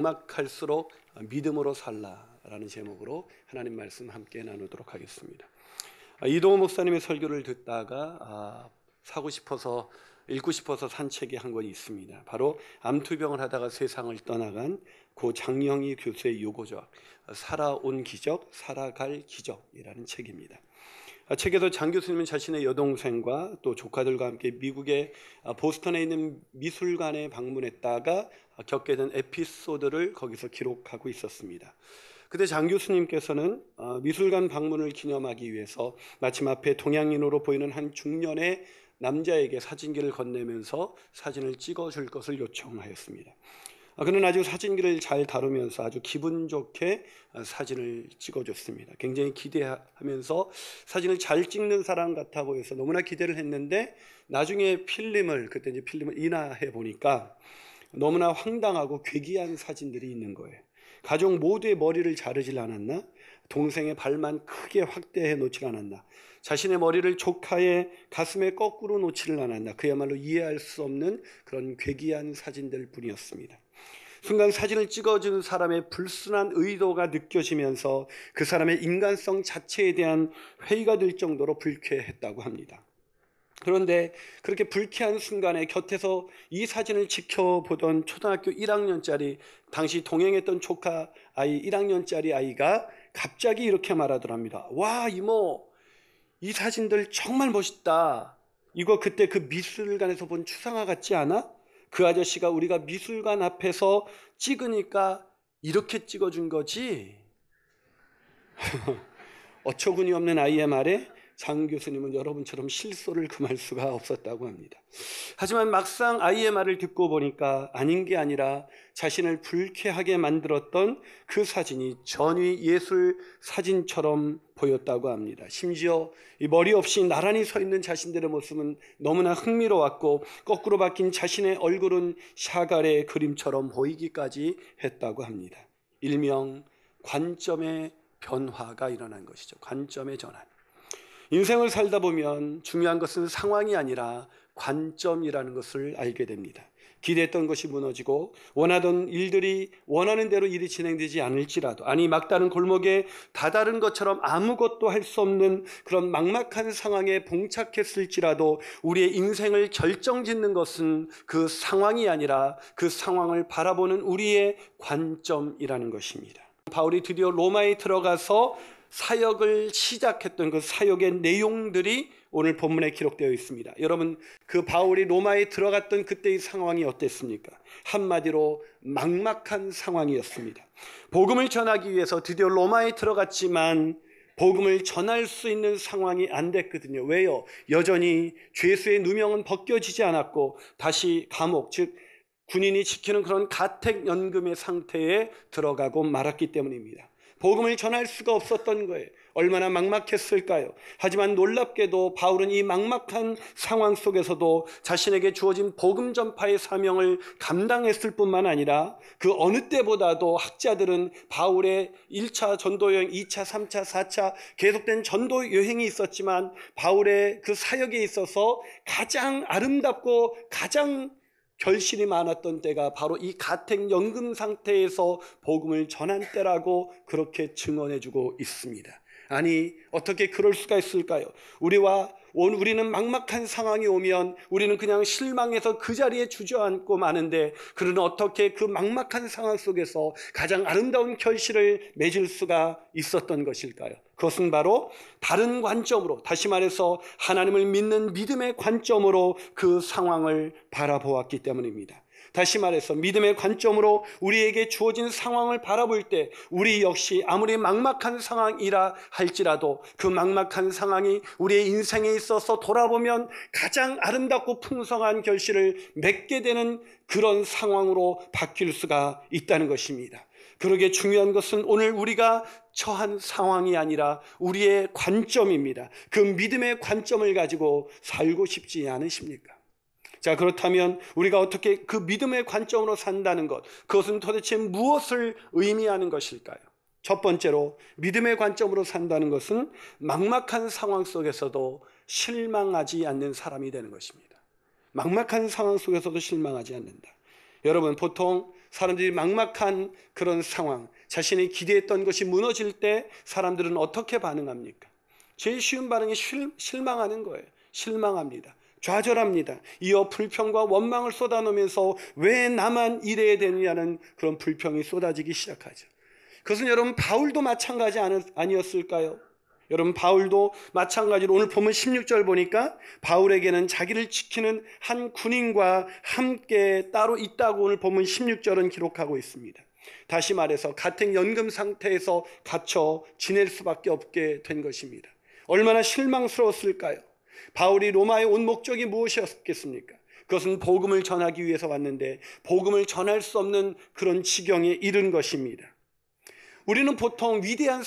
막막할수록 믿음으로 살라라는 제목으로 하나님 말씀 함께 나누도록 하겠습니다. 이동호 목사님의 설교를 듣다가 읽고 싶어서 산 책이 한 권이 있습니다. 바로 암투병을 하다가 세상을 떠나간 고 장영희 교수의 요고적, 살아온 기적, 살아갈 기적이라는 책입니다. 책에서 장 교수님은 자신의 여동생과 또 조카들과 함께 미국의 보스턴에 있는 미술관에 방문했다가 겪게 된 에피소드를 거기서 기록하고 있었습니다. 그때 장 교수님께서는 미술관 방문을 기념하기 위해서 마침 앞에 동양인으로 보이는 한 중년의 남자에게 사진기를 건네면서 사진을 찍어줄 것을 요청하였습니다. 그는 아주 사진기를 잘 다루면서 아주 기분 좋게 사진을 찍어줬습니다. 굉장히 기대하면서 사진을 잘 찍는 사람 같아 보여서 너무나 기대를 했는데 나중에 그때 이제 필름을 인화해 보니까 너무나 황당하고 괴기한 사진들이 있는 거예요. 가족 모두의 머리를 자르질 않았나? 동생의 발만 크게 확대해 놓질 않았나? 자신의 머리를 조카의 가슴에 거꾸로 놓지를 않았나? 그야말로 이해할 수 없는 그런 괴기한 사진들 뿐이었습니다. 순간 사진을 찍어준 사람의 불순한 의도가 느껴지면서 그 사람의 인간성 자체에 대한 회의가 들 정도로 불쾌했다고 합니다. 그런데 그렇게 불쾌한 순간에 곁에서 이 사진을 지켜보던 초등학교 1학년짜리 당시 동행했던 조카 아이 1학년짜리 아이가 갑자기 이렇게 말하더랍니다. 와, 이모, 이 사진들 정말 멋있다. 이거 그때 그 미술관에서 본 추상화 같지 않아? 그 아저씨가 우리가 미술관 앞에서 찍으니까 이렇게 찍어준 거지? 어처구니 없는 아이의 말에 장 교수님은 여러분처럼 실소를 금할 수가 없었다고 합니다. 하지만 막상 아이의 말을 듣고 보니까 아닌 게 아니라 자신을 불쾌하게 만들었던 그 사진이 전위 예술 사진처럼 보였다고 합니다. 심지어 이 머리 없이 나란히 서 있는 자신들의 모습은 너무나 흥미로웠고 거꾸로 박힌 자신의 얼굴은 샤갈의 그림처럼 보이기까지 했다고 합니다. 일명 관점의 변화가 일어난 것이죠. 관점의 전환. 인생을 살다 보면 중요한 것은 상황이 아니라 관점이라는 것을 알게 됩니다. 기대했던 것이 무너지고 원하던 일들이 원하는 대로 일이 진행되지 않을지라도, 아니 막다른 골목에 다다른 것처럼 아무것도 할 수 없는 그런 막막한 상황에 봉착했을지라도 우리의 인생을 결정짓는 것은 그 상황이 아니라 그 상황을 바라보는 우리의 관점이라는 것입니다. 바울이 드디어 로마에 들어가서 사역을 시작했던 그 사역의 내용들이 오늘 본문에 기록되어 있습니다. 여러분, 그 바울이 로마에 들어갔던 그때의 상황이 어땠습니까? 한마디로 막막한 상황이었습니다. 복음을 전하기 위해서 드디어 로마에 들어갔지만 복음을 전할 수 있는 상황이 안 됐거든요. 왜요? 여전히 죄수의 누명은 벗겨지지 않았고 다시 감옥, 즉 군인이 지키는 그런 가택연금의 상태에 들어가고 말았기 때문입니다. 복음을 전할 수가 없었던 거예요. 얼마나 막막했을까요? 하지만 놀랍게도 바울은 이 막막한 상황 속에서도 자신에게 주어진 복음 전파의 사명을 감당했을 뿐만 아니라 그 어느 때보다도 학자들은 바울의 1차 전도 여행, 2차, 3차, 4차 계속된 전도 여행이 있었지만 바울의 그 사역에 있어서 가장 아름답고 가장 결실이 많았던 때가 바로 이 가택연금 상태에서 복음을 전한 때라고 그렇게 증언해주고 있습니다. 아니, 어떻게 그럴 수가 있을까요? 우리는 막막한 상황이 오면 우리는 그냥 실망해서 그 자리에 주저앉고 마는데, 그러나 어떻게 그 막막한 상황 속에서 가장 아름다운 결실을 맺을 수가 있었던 것일까요? 그것은 바로 다른 관점으로, 다시 말해서 하나님을 믿는 믿음의 관점으로 그 상황을 바라보았기 때문입니다. 다시 말해서 믿음의 관점으로 우리에게 주어진 상황을 바라볼 때 우리 역시 아무리 막막한 상황이라 할지라도 그 막막한 상황이 우리의 인생에 있어서 돌아보면 가장 아름답고 풍성한 결실을 맺게 되는 그런 상황으로 바뀔 수가 있다는 것입니다. 그러기에 중요한 것은 오늘 우리가 처한 상황이 아니라 우리의 관점입니다. 그 믿음의 관점을 가지고 살고 싶지 않으십니까? 자, 그렇다면 우리가 어떻게 그 믿음의 관점으로 산다는 것, 그것은 도대체 무엇을 의미하는 것일까요? 첫 번째로 믿음의 관점으로 산다는 것은 막막한 상황 속에서도 실망하지 않는 사람이 되는 것입니다. 막막한 상황 속에서도 실망하지 않는다. 여러분, 보통 사람들이 막막한 그런 상황, 자신이 기대했던 것이 무너질 때 사람들은 어떻게 반응합니까? 제일 쉬운 반응이 실망하는 거예요. 실망합니다. 좌절합니다. 이어 불평과 원망을 쏟아놓으면서 왜 나만 이래야 되느냐는 그런 불평이 쏟아지기 시작하죠. 그것은 여러분 바울도 마찬가지 아니었을까요? 여러분 바울도 마찬가지로 오늘 보면 16절 보니까 바울에게는 자기를 지키는 한 군인과 함께 따로 있다고 오늘 보면 16절은 기록하고 있습니다. 다시 말해서 같은 연금 상태에서 갇혀 지낼 수밖에 없게 된 것입니다. 얼마나 실망스러웠을까요? 바울이 로마에 온 목적이 무엇이었겠습니까? 그것은 복음을 전하기 위해서 왔는데 복음을 전할 수 없는 그런 지경에 이른 것입니다. 우리는 보통 위대한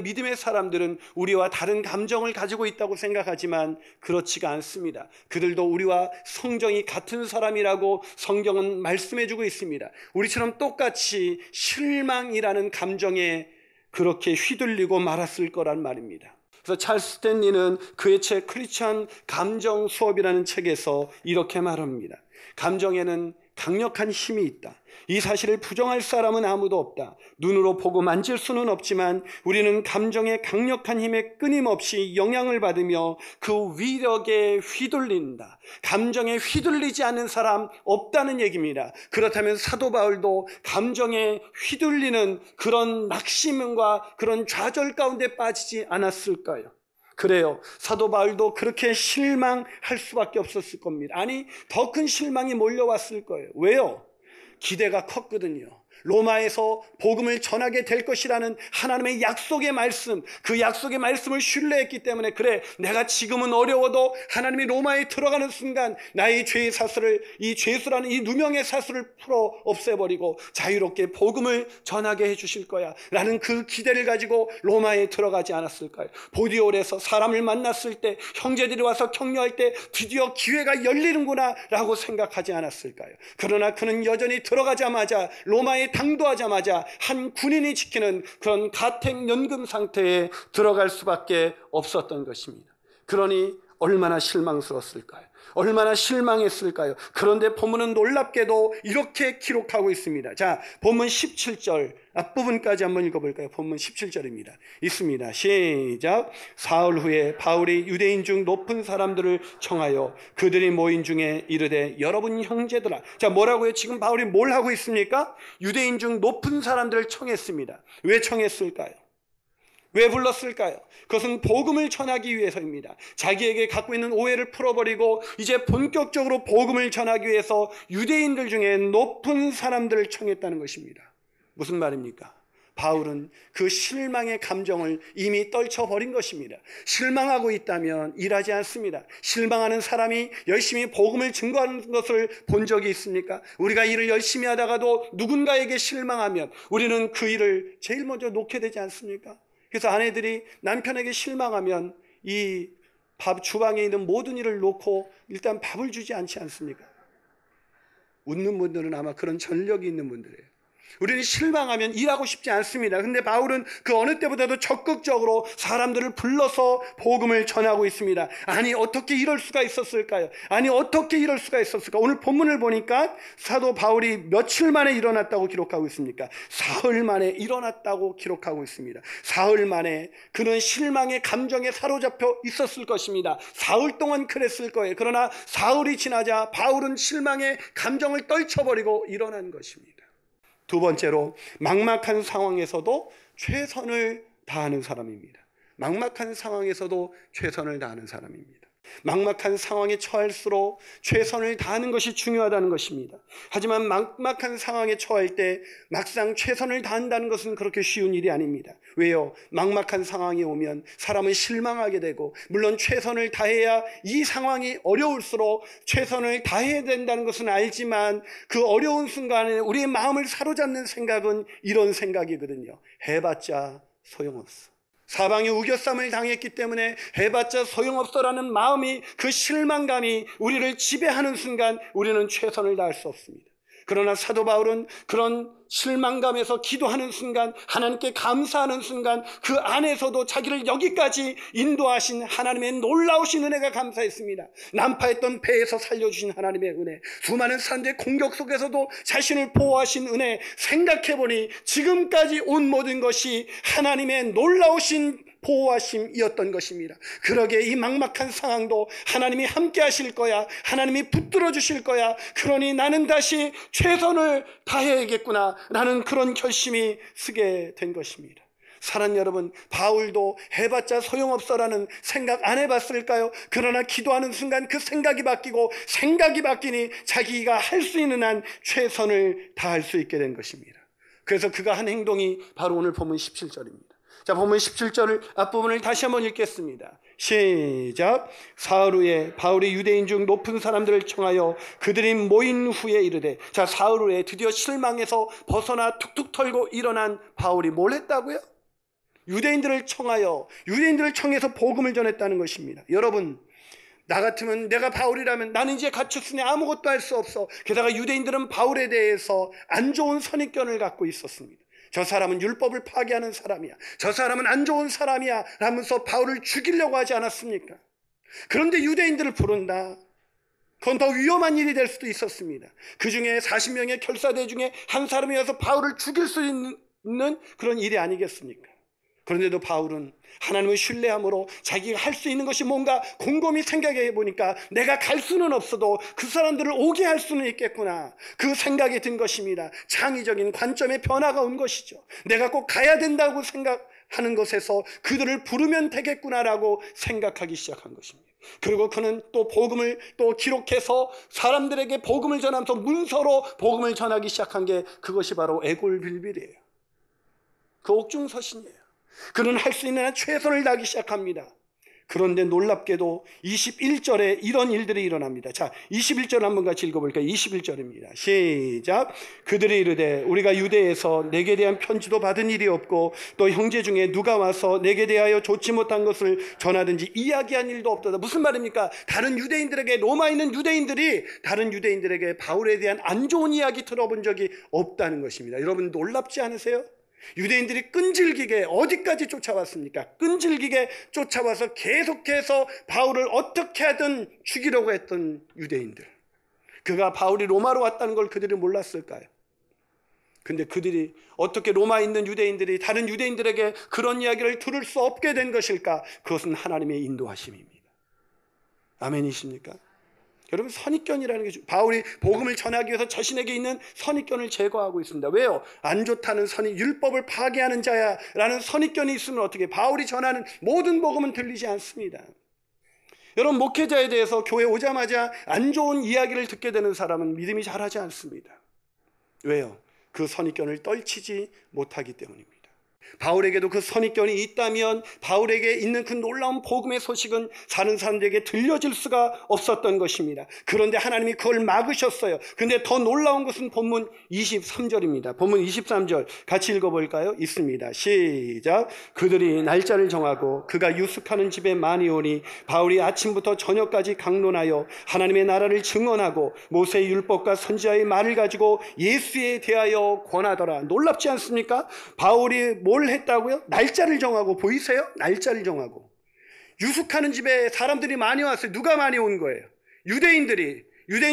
믿음의 사람들은 우리와 다른 감정을 가지고 있다고 생각하지만 그렇지가 않습니다. 그들도 우리와 성정이 같은 사람이라고 성경은 말씀해주고 있습니다. 우리처럼 똑같이 실망이라는 감정에 그렇게 휘둘리고 말았을 거란 말입니다. 그래서 찰스 스탠리는 그의 책 크리스천 감정 수업이라는 책에서 이렇게 말합니다. 감정에는 강력한 힘이 있다. 이 사실을 부정할 사람은 아무도 없다. 눈으로 보고 만질 수는 없지만 우리는 감정의 강력한 힘에 끊임없이 영향을 받으며 그 위력에 휘둘린다. 감정에 휘둘리지 않는 사람 없다는 얘기입니다. 그렇다면 사도 바울도 감정에 휘둘리는 그런 낙심과 그런 좌절 가운데 빠지지 않았을까요? 그래요. 사도 바울도 그렇게 실망할 수밖에 없었을 겁니다. 아니, 더 큰 실망이 몰려왔을 거예요. 왜요? 기대가 컸거든요. 로마에서 복음을 전하게 될 것이라는 하나님의 약속의 말씀, 그 약속의 말씀을 신뢰했기 때문에 그래, 내가 지금은 어려워도 하나님이 로마에 들어가는 순간 나의 죄의 사슬을, 이 죄수라는 이 누명의 사슬을 풀어 없애버리고 자유롭게 복음을 전하게 해주실 거야 라는 그 기대를 가지고 로마에 들어가지 않았을까요? 보디올에서 사람을 만났을 때, 형제들이 와서 격려할 때 드디어 기회가 열리는구나 라고 생각하지 않았을까요? 그러나 그는 여전히 들어가자마자, 로마에 당도하자마자 한 군인이 지키는 그런 가택 연금 상태에 들어갈 수밖에 없었던 것입니다. 그러니 얼마나 실망스러웠을까요? 얼마나 실망했을까요? 그런데 본문은 놀랍게도 이렇게 기록하고 있습니다. 자, 본문 17절 앞부분까지 한번 읽어볼까요? 본문 17절입니다. 있습니다. 시작. 사흘 후에 바울이 유대인 중 높은 사람들을 청하여 그들이 모인 중에 이르되 여러분 형제들아. 자, 뭐라고요? 지금 바울이 뭘 하고 있습니까? 유대인 중 높은 사람들을 청했습니다. 왜 청했을까요? 왜 불렀을까요? 그것은 복음을 전하기 위해서입니다. 자기에게 갖고 있는 오해를 풀어버리고 이제 본격적으로 복음을 전하기 위해서 유대인들 중에 높은 사람들을 청했다는 것입니다. 무슨 말입니까? 바울은 그 실망의 감정을 이미 떨쳐버린 것입니다. 실망하고 있다면 일하지 않습니다. 실망하는 사람이 열심히 복음을 증거하는 것을 본 적이 있습니까? 우리가 일을 열심히 하다가도 누군가에게 실망하면 우리는 그 일을 제일 먼저 놓게 되지 않습니까? 그래서 아내들이 남편에게 실망하면 이 밥 주방에 있는 모든 일을 놓고 일단 밥을 주지 않지 않습니까? 웃는 분들은 아마 그런 전력이 있는 분들이에요. 우리는 실망하면 일하고 싶지 않습니다. 근데 바울은 그 어느 때보다도 적극적으로 사람들을 불러서 복음을 전하고 있습니다. 아니, 어떻게 이럴 수가 있었을까요? 아니, 어떻게 이럴 수가 있었을까? 오늘 본문을 보니까 사도 바울이 며칠 만에 일어났다고 기록하고 있습니까? 사흘 만에 일어났다고 기록하고 있습니다. 사흘 만에 그는 실망의 감정에 사로잡혀 있었을 것입니다. 사흘 동안 그랬을 거예요. 그러나 사흘이 지나자 바울은 실망의 감정을 떨쳐버리고 일어난 것입니다. 두 번째로, 막막한 상황에서도 최선을 다하는 사람입니다. 막막한 상황에서도 최선을 다하는 사람입니다. 막막한 상황에 처할수록 최선을 다하는 것이 중요하다는 것입니다. 하지만 막막한 상황에 처할 때 막상 최선을 다한다는 것은 그렇게 쉬운 일이 아닙니다. 왜요? 막막한 상황이 오면 사람은 실망하게 되고, 물론 최선을 다해야 이 상황이 어려울수록 최선을 다해야 된다는 것은 알지만 그 어려운 순간에 우리의 마음을 사로잡는 생각은 이런 생각이거든요. 해봤자 소용없어. 사방이 우겨쌈을 당했기 때문에 해봤자 소용없어라는 마음이, 그 실망감이 우리를 지배하는 순간 우리는 최선을 다할 수 없습니다. 그러나 사도 바울은 그런 실망감에서 기도하는 순간, 하나님께 감사하는 순간, 그 안에서도 자기를 여기까지 인도하신 하나님의 놀라우신 은혜가 감사했습니다. 난파했던 배에서 살려주신 하나님의 은혜, 수많은 사람들의 공격 속에서도 자신을 보호하신 은혜, 생각해보니 지금까지 온 모든 것이 하나님의 놀라우신 보호하심이었던 것입니다. 그러기에 이 막막한 상황도 하나님이 함께 하실 거야, 하나님이 붙들어 주실 거야, 그러니 나는 다시 최선을 다해야겠구나 라는 그런 결심이 서게 된 것입니다. 사랑하는 여러분, 바울도 해봤자 소용없어라는 생각 안 해봤을까요? 그러나 기도하는 순간 그 생각이 바뀌니 자기가 할 수 있는 한 최선을 다할 수 있게 된 것입니다. 그래서 그가 한 행동이 바로 오늘 본문 17절입니다. 자, 본문 17절 앞부분을 다시 한번 읽겠습니다. 시작. 사흘 후에 바울이 유대인 중 높은 사람들을 청하여 그들이 모인 후에 이르되, 자, 사흘 후에 드디어 실망해서 벗어나 툭툭 털고 일어난 바울이 뭘 했다고요? 유대인들을 청해서 복음을 전했다는 것입니다. 여러분, 나 같으면, 내가 바울이라면 나는 이제 갇혔으니 아무것도 할 수 없어. 게다가 유대인들은 바울에 대해서 안 좋은 선입견을 갖고 있었습니다. 저 사람은 율법을 파괴하는 사람이야, 저 사람은 안 좋은 사람이야 라면서 바울을 죽이려고 하지 않았습니까? 그런데 유대인들을 부른다. 그건 더 위험한 일이 될 수도 있었습니다. 그 중에 40명의 결사대 중에 한 사람이 와서 바울을 죽일 수 있는 그런 일이 아니겠습니까? 그런데도 바울은 하나님을 신뢰함으로 자기가 할 수 있는 것이 뭔가 곰곰이 생각해 보니까 내가 갈 수는 없어도 그 사람들을 오게 할 수는 있겠구나, 그 생각이 든 것입니다. 창의적인 관점의 변화가 온 것이죠. 내가 꼭 가야 된다고 생각하는 것에서 그들을 부르면 되겠구나라고 생각하기 시작한 것입니다. 그리고 그는 또 복음을 또 기록해서 사람들에게 복음을 전하면서 문서로 복음을 전하기 시작한 게 그것이 바로 에골빌빌이에요. 그 옥중서신이에요. 그는 할 수 있는 한 최선을 다하기 시작합니다. 그런데 놀랍게도 21절에 이런 일들이 일어납니다. 자, 21절 한번 같이 읽어볼까요? 21절입니다. 시작. 그들이 이르되 우리가 유대에서 내게 대한 편지도 받은 일이 없고 또 형제 중에 누가 와서 내게 대하여 좋지 못한 것을 전하든지 이야기한 일도 없다. 무슨 말입니까? 다른 유대인들에게, 로마에 있는 유대인들이 다른 유대인들에게 바울에 대한 안 좋은 이야기 들어본 적이 없다는 것입니다. 여러분 놀랍지 않으세요? 유대인들이 끈질기게 어디까지 쫓아왔습니까? 끈질기게 쫓아와서 계속해서 바울을 어떻게 하든 죽이려고 했던 유대인들. 그가 바울이 로마로 왔다는 걸 그들이 몰랐을까요? 근데 그들이 어떻게 로마에 있는 유대인들이 다른 유대인들에게 그런 이야기를 들을 수 없게 된 것일까? 그것은 하나님의 인도하심입니다. 아멘이십니까? 여러분, 선입견이라는 게 바울이 복음을 전하기 위해서 자신에게 있는 선입견을 제거하고 있습니다. 왜요? 안 좋다는 율법을 파괴하는 자야 라는 선입견이 있으면 어떻게, 바울이 전하는 모든 복음은 들리지 않습니다. 여러분, 목회자에 대해서 교회 오자마자 안 좋은 이야기를 듣게 되는 사람은 믿음이 자라지 않습니다. 왜요? 그 선입견을 떨치지 못하기 때문입니다. 바울에게도 그 선입견이 있다면 바울에게 있는 그 놀라운 복음의 소식은 다른 사람들에게 들려질 수가 없었던 것입니다. 그런데 하나님이 그걸 막으셨어요. 그런데 더 놀라운 것은 본문 23절입니다. 본문 23절 같이 읽어볼까요? 있습니다. 시작. 그들이 날짜를 정하고 그가 유숙하는 집에 많이 오니 바울이 아침부터 저녁까지 강론하여 하나님의 나라를 증언하고 모세의 율법과 선지자의 말을 가지고 예수에 대하여 권하더라. 놀랍지 않습니까? 바울이 뭘 했다고요? 날짜를 정하고, 보이세요? 날짜를 정하고. 유숙하는 집에 사람들이 많이 왔어요. 누가 많이 온 거예요? 유대인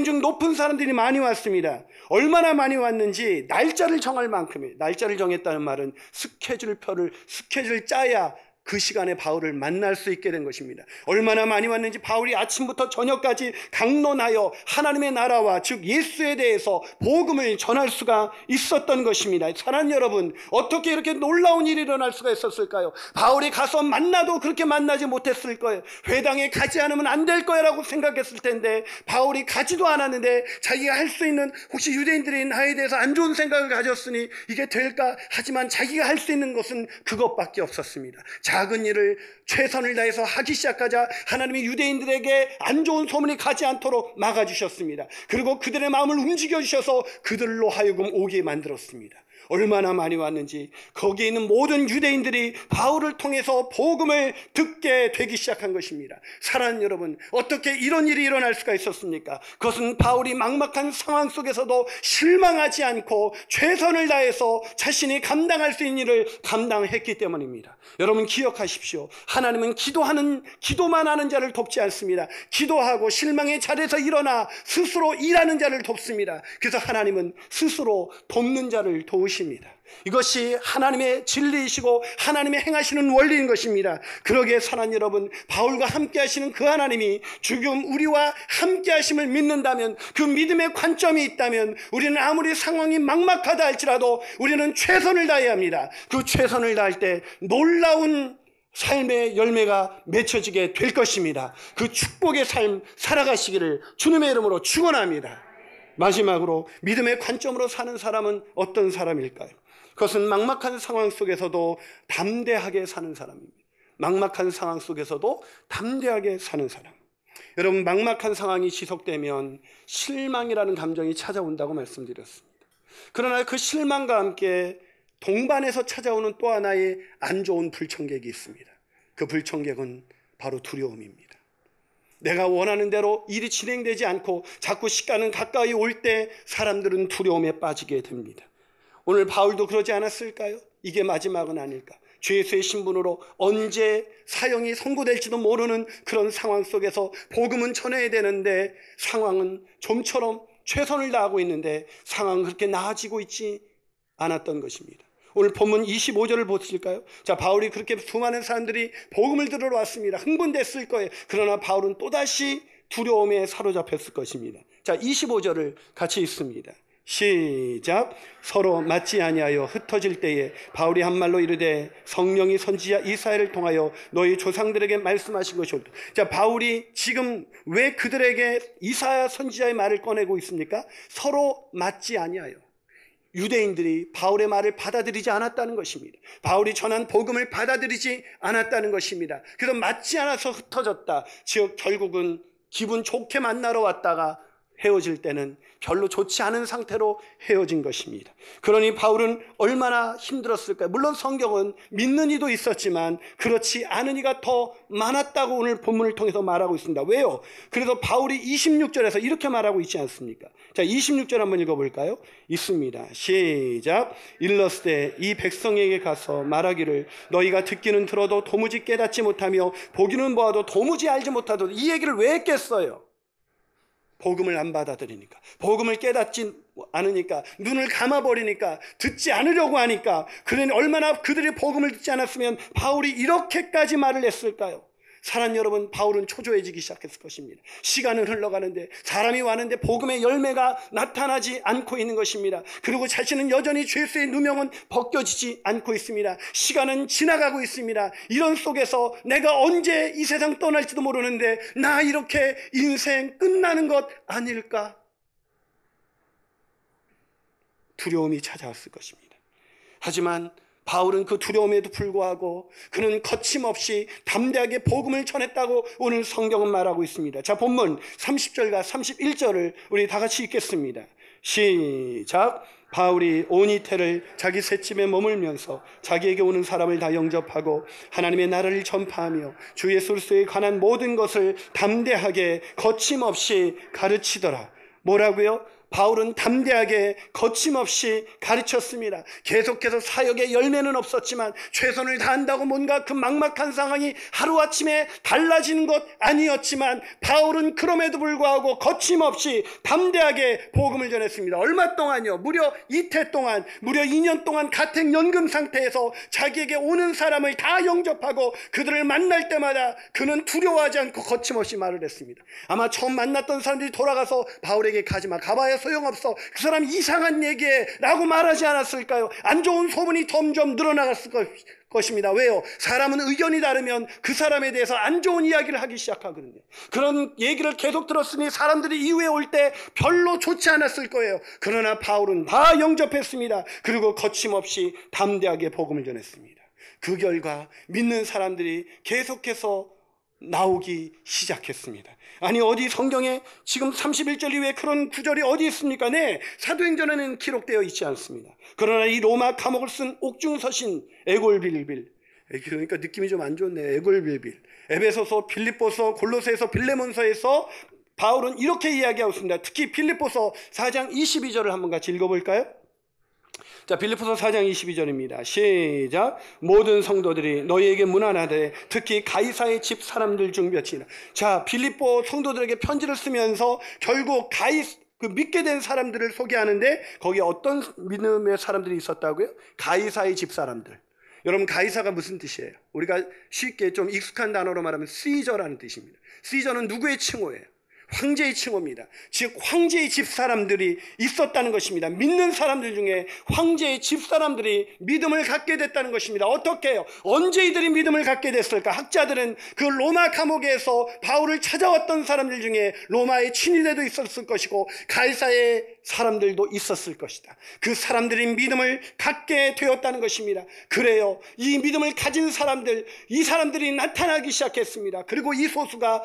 중 높은 사람들이 많이 왔습니다. 얼마나 많이 왔는지 날짜를 정할 만큼이에요. 날짜를 정했다는 말은 스케줄 짜야 그 시간에 바울을 만날 수 있게 된 것입니다. 얼마나 많이 왔는지 바울이 아침부터 저녁까지 강론하여 하나님의 나라와 즉 예수에 대해서 복음을 전할 수가 있었던 것입니다. 사랑하는 여러분, 어떻게 이렇게 놀라운 일이 일어날 수가 있었을까요? 바울이 가서 만나도 그렇게 만나지 못했을 거예요. 회당에 가지 않으면 안 될 거야라고 생각했을 텐데 바울이 가지도 않았는데 자기가 할 수 있는, 혹시 유대인들이 나에 대해서 안 좋은 생각을 가졌으니 이게 될까? 하지만 자기가 할 수 있는 것은 그것밖에 없었습니다. 작은 일을 최선을 다해서 하기 시작하자 하나님이 유대인들에게 안 좋은 소문이 가지 않도록 막아주셨습니다. 그리고 그들의 마음을 움직여주셔서 그들로 하여금 오게 만들었습니다. 얼마나 많이 왔는지 거기에 있는 모든 유대인들이 바울을 통해서 복음을 듣게 되기 시작한 것입니다. 사랑하는 여러분, 어떻게 이런 일이 일어날 수가 있었습니까? 그것은 바울이 막막한 상황 속에서도 실망하지 않고 최선을 다해서 자신이 감당할 수 있는 일을 감당했기 때문입니다. 여러분 기억하십시오. 하나님은 기도만 하는 자를 돕지 않습니다. 기도하고 실망의 자리에서 일어나 스스로 일하는 자를 돕습니다. 그래서 하나님은 스스로 돕는 자를 도우십니다. 이것이 하나님의 진리이시고 하나님의 행하시는 원리인 것입니다. 그러기에 사랑하는 여러분, 바울과 함께 하시는 그 하나님이 지금 우리와 함께 하심을 믿는다면, 그 믿음의 관점이 있다면 우리는 아무리 상황이 막막하다 할지라도 우리는 최선을 다해야 합니다. 그 최선을 다할 때 놀라운 삶의 열매가 맺혀지게 될 것입니다. 그 축복의 삶 살아가시기를 주님의 이름으로 축원합니다. 마지막으로 믿음의 관점으로 사는 사람은 어떤 사람일까요? 그것은 막막한 상황 속에서도 담대하게 사는 사람입니다. 막막한 상황 속에서도 담대하게 사는 사람. 여러분, 막막한 상황이 지속되면 실망이라는 감정이 찾아온다고 말씀드렸습니다. 그러나 그 실망과 함께 동반해서 찾아오는 또 하나의 안 좋은 불청객이 있습니다. 그 불청객은 바로 두려움입니다. 내가 원하는 대로 일이 진행되지 않고 자꾸 시간은 가까이 올 때 사람들은 두려움에 빠지게 됩니다. 오늘 바울도 그러지 않았을까요? 이게 마지막은 아닐까? 주 예수의 신분으로 언제 사형이 선고될지도 모르는 그런 상황 속에서 복음은 전해야 되는데 상황은 좀처럼 최선을 다하고 있는데 상황은 그렇게 나아지고 있지 않았던 것입니다. 오늘 본문 25절을 보실까요? 자, 바울이 그렇게 수많은 사람들이 복음을 들으러 왔습니다. 흥분됐을 거예요. 그러나 바울은 또다시 두려움에 사로잡혔을 것입니다. 자, 25절을 같이 읽습니다. 시작. 서로 맞지 아니하여 흩어질 때에 바울이 한 말로 이르되 성령이 선지자 이사야를 통하여 너희 조상들에게 말씀하신 것이옵니다. 자, 바울이 지금 왜 그들에게 이사야 선지자의 말을 꺼내고 있습니까? 서로 맞지 아니하여. 유대인들이 바울의 말을 받아들이지 않았다는 것입니다. 바울이 전한 복음을 받아들이지 않았다는 것입니다. 그래서 맞지 않아서 흩어졌다. 즉 결국은 기분 좋게 만나러 왔다가 헤어질 때는 별로 좋지 않은 상태로 헤어진 것입니다. 그러니 바울은 얼마나 힘들었을까요? 물론 성경은 믿는 이도 있었지만 그렇지 않은 이가 더 많았다고 오늘 본문을 통해서 말하고 있습니다. 왜요? 그래서 바울이 26절에서 이렇게 말하고 있지 않습니까? 자, 26절 한번 읽어볼까요? 있습니다. 시작. 일러스되 이 백성에게 가서 말하기를 너희가 듣기는 들어도 도무지 깨닫지 못하며 보기는 보아도 도무지 알지 못하도록. 이 얘기를 왜 했겠어요? 복음을 안 받아들이니까, 복음을 깨닫지 않으니까, 눈을 감아버리니까, 듣지 않으려고 하니까. 그러니 얼마나 그들이 복음을 듣지 않았으면 바울이 이렇게까지 말을 했을까요? 사랑하는 여러분, 바울은 초조해지기 시작했을 것입니다. 시간은 흘러가는데 사람이 왔는데 복음의 열매가 나타나지 않고 있는 것입니다. 그리고 자신은 여전히 죄수의 누명은 벗겨지지 않고 있습니다. 시간은 지나가고 있습니다. 이런 속에서 내가 언제 이 세상 떠날지도 모르는데 나 이렇게 인생 끝나는 것 아닐까? 두려움이 찾아왔을 것입니다. 하지만 바울은 그 두려움에도 불구하고 그는 거침없이 담대하게 복음을 전했다고 오늘 성경은 말하고 있습니다. 자, 본문 30절과 31절을 우리 다 같이 읽겠습니다. 시작. 바울이 온 이태를 자기 셋집에 머물면서 자기에게 오는 사람을 다 영접하고 하나님의 나라를 전파하며 주 예수 그리스도에 관한 모든 것을 담대하게 거침없이 가르치더라. 뭐라고요? 바울은 담대하게 거침없이 가르쳤습니다. 계속해서 사역의 열매는 없었지만 최선을 다한다고 뭔가 그 막막한 상황이 하루아침에 달라지는 것 아니었지만 바울은 그럼에도 불구하고 거침없이 담대하게 복음을 전했습니다. 얼마 동안요? 무려 이태 동안, 무려 2년 동안 가택연금 상태에서 자기에게 오는 사람을 다 영접하고 그들을 만날 때마다 그는 두려워하지 않고 거침없이 말을 했습니다. 아마 처음 만났던 사람들이 돌아가서 바울에게 가지마, 가봐야 소용없어, 그 사람 이상한 얘기해 라고 말하지 않았을까요? 안 좋은 소문이 점점 늘어나갔을 것입니다. 왜요? 사람은 의견이 다르면 그 사람에 대해서 안 좋은 이야기를 하기 시작하거든요. 그런 얘기를 계속 들었으니 사람들이 이후에 올 때 별로 좋지 않았을 거예요. 그러나 바울은 다 영접했습니다. 그리고 거침없이 담대하게 복음을 전했습니다. 그 결과 믿는 사람들이 계속해서 나오기 시작했습니다. 아니, 어디 성경에 지금 31절 이후에 그런 구절이 어디 있습니까? 네, 사도행전에는 기록되어 있지 않습니다. 그러나 이 로마 감옥을 쓴 옥중서신 에골빌빌, 그러니까 느낌이 좀 안 좋네. 에골빌빌, 에베소서, 빌립보서, 골로새서, 빌레몬서에서 바울은 이렇게 이야기하고 있습니다. 특히 빌립보서 4장 22절을 한번 같이 읽어볼까요? 자, 빌립보서 4장 22절입니다. 시작. 모든 성도들이 너희에게 문안하되 특히 가이사의 집 사람들 중 몇이나. 자, 빌립보 성도들에게 편지를 쓰면서 결국 믿게 된 사람들을 소개하는데 거기에 어떤 믿음의 사람들이 있었다고요? 가이사의 집 사람들. 여러분, 가이사가 무슨 뜻이에요? 우리가 쉽게 좀 익숙한 단어로 말하면 시저라는 뜻입니다. 시저는 누구의 칭호예요? 황제의 칭호입니다. 즉 황제의 집사람들이 있었다는 것입니다. 믿는 사람들 중에 황제의 집사람들이 믿음을 갖게 됐다는 것입니다. 어떻게 해요? 언제 이들이 믿음을 갖게 됐을까? 학자들은 그 로마 감옥에서 바울을 찾아왔던 사람들 중에 로마의 친위대도 있었을 것이고 가이사의 사람들도 있었을 것이다. 그 사람들이 믿음을 갖게 되었다는 것입니다. 그래요, 이 믿음을 가진 사람들, 이 사람들이 나타나기 시작했습니다. 그리고 이 소수가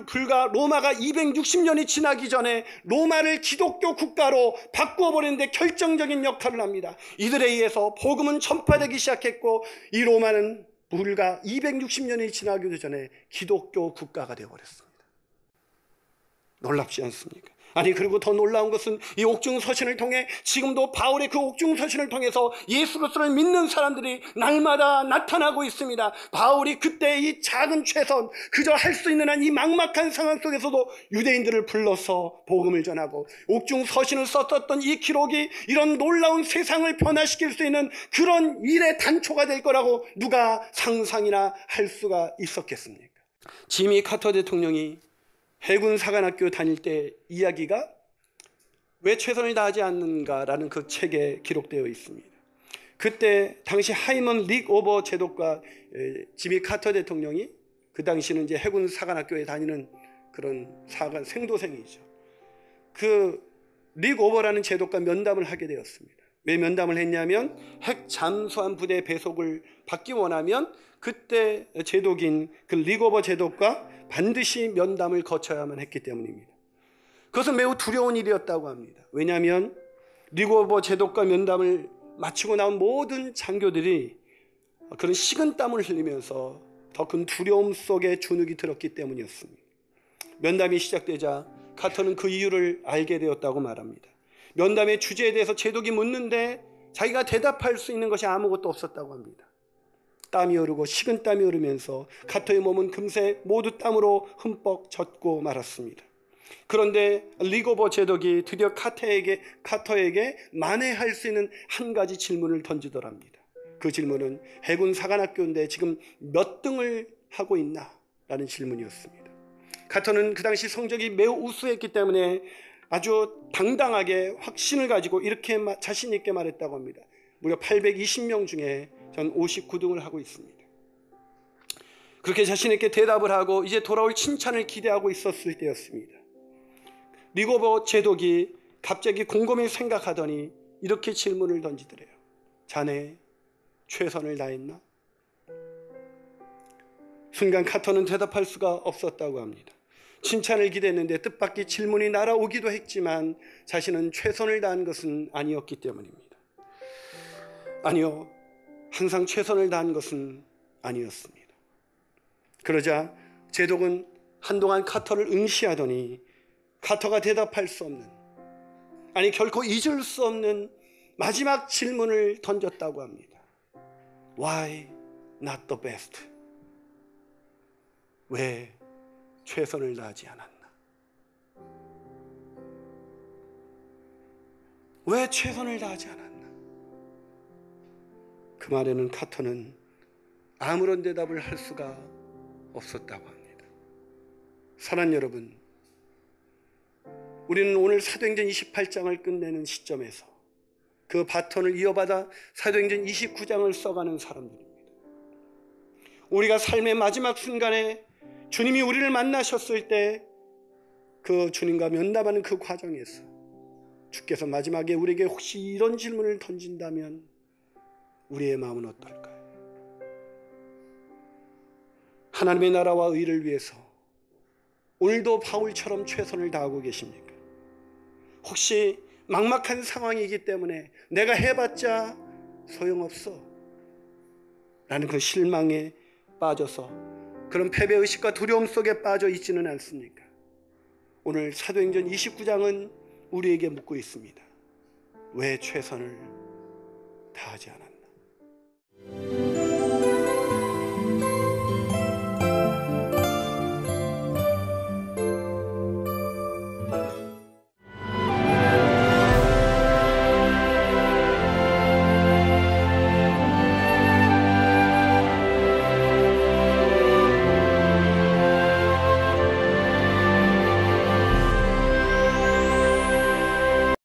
불과 로마가 260년이 지나기 전에 로마를 기독교 국가로 바꾸어버리는데 결정적인 역할을 합니다. 이들에 의해서 복음은 전파되기 시작했고 이 로마는 불과 260년이 지나기도 전에 기독교 국가가 되어버렸습니다. 놀랍지 않습니까? 아니, 그리고 더 놀라운 것은 이 옥중서신을 통해 지금도 바울의 그 옥중서신을 통해서 예수 그리스도를 믿는 사람들이 날마다 나타나고 있습니다. 바울이 그때 이 작은 최선, 그저 할 수 있는 한 이 막막한 상황 속에서도 유대인들을 불러서 복음을 전하고 옥중서신을 썼었던 이 기록이 이런 놀라운 세상을 변화시킬 수 있는 그런 일의 단초가 될 거라고 누가 상상이나 할 수가 있었겠습니까? 지미 카터 대통령이 해군 사관학교 다닐 때 이야기가 왜 최선을 다하지 않는가라는 그 책에 기록되어 있습니다. 그때 당시 하이먼 리오버 제독과 지미 카터 대통령이, 그 당시는 이제 해군 사관학교에 다니는 그런 생도생이죠. 그 리오버라는 제독과 면담을 하게 되었습니다. 왜 면담을 했냐면 핵 잠수함 부대 배속을 받기 원하면 그때 제독인 그 리오버 제독과 반드시 면담을 거쳐야만 했기 때문입니다. 그것은 매우 두려운 일이었다고 합니다. 왜냐하면 리오버 제독과 면담을 마치고 나온 모든 장교들이 그런 식은땀을 흘리면서 더 큰 두려움 속에 주눅이 들었기 때문이었습니다. 면담이 시작되자 카터는 그 이유를 알게 되었다고 말합니다. 면담의 주제에 대해서 제독이 묻는데 자기가 대답할 수 있는 것이 아무것도 없었다고 합니다. 땀이 흐르고 식은땀이 흐르면서 카터의 몸은 금세 모두 땀으로 흠뻑 젖고 말았습니다. 그런데 리고버 제독이 드디어 카터에게 만회할 수 있는 한 가지 질문을 던지더랍니다. 그 질문은 해군 사관학교인데 지금 몇 등을 하고 있나? 라는 질문이었습니다. 카터는 그 당시 성적이 매우 우수했기 때문에 아주 당당하게 확신을 가지고 이렇게 자신 있게 말했다고 합니다. 무려 820명 중에 전 59등을 하고 있습니다. 그렇게 자신 있게 대답을 하고 이제 돌아올 칭찬을 기대하고 있었을 때였습니다. 리고버 제독이 갑자기 곰곰이 생각하더니 이렇게 질문을 던지더래요. 자네 최선을 다했나? 순간 카터는 대답할 수가 없었다고 합니다. 칭찬을 기대했는데 뜻밖의 질문이 날아오기도 했지만 자신은 최선을 다한 것은 아니었기 때문입니다. 아니요, 항상 최선을 다한 것은 아니었습니다. 그러자 제독은 한동안 카터를 응시하더니 카터가 대답할 수 없는, 아니 결코 잊을 수 없는 마지막 질문을 던졌다고 합니다. Why not the best? 왜 최선을 다하지 않았나? 왜 최선을 다하지 않았나? 그 말에는 카터는 아무런 대답을 할 수가 없었다고 합니다. 사랑하는 여러분, 우리는 오늘 사도행전 28장을 끝내는 시점에서 그 바톤을 이어받아 사도행전 29장을 써가는 사람들입니다. 우리가 삶의 마지막 순간에 주님이 우리를 만나셨을 때 그 주님과 면담하는 그 과정에서 주께서 마지막에 우리에게 혹시 이런 질문을 던진다면 우리의 마음은 어떨까요? 하나님의 나라와 의를 위해서 오늘도 바울처럼 최선을 다하고 계십니까? 혹시 막막한 상황이기 때문에 내가 해봤자 소용없어 라는 그 실망에 빠져서 그런 패배의식과 두려움 속에 빠져 있지는 않습니까? 오늘 사도행전 29장은 우리에게 묻고 있습니다. 왜 최선을 다하지 않았나?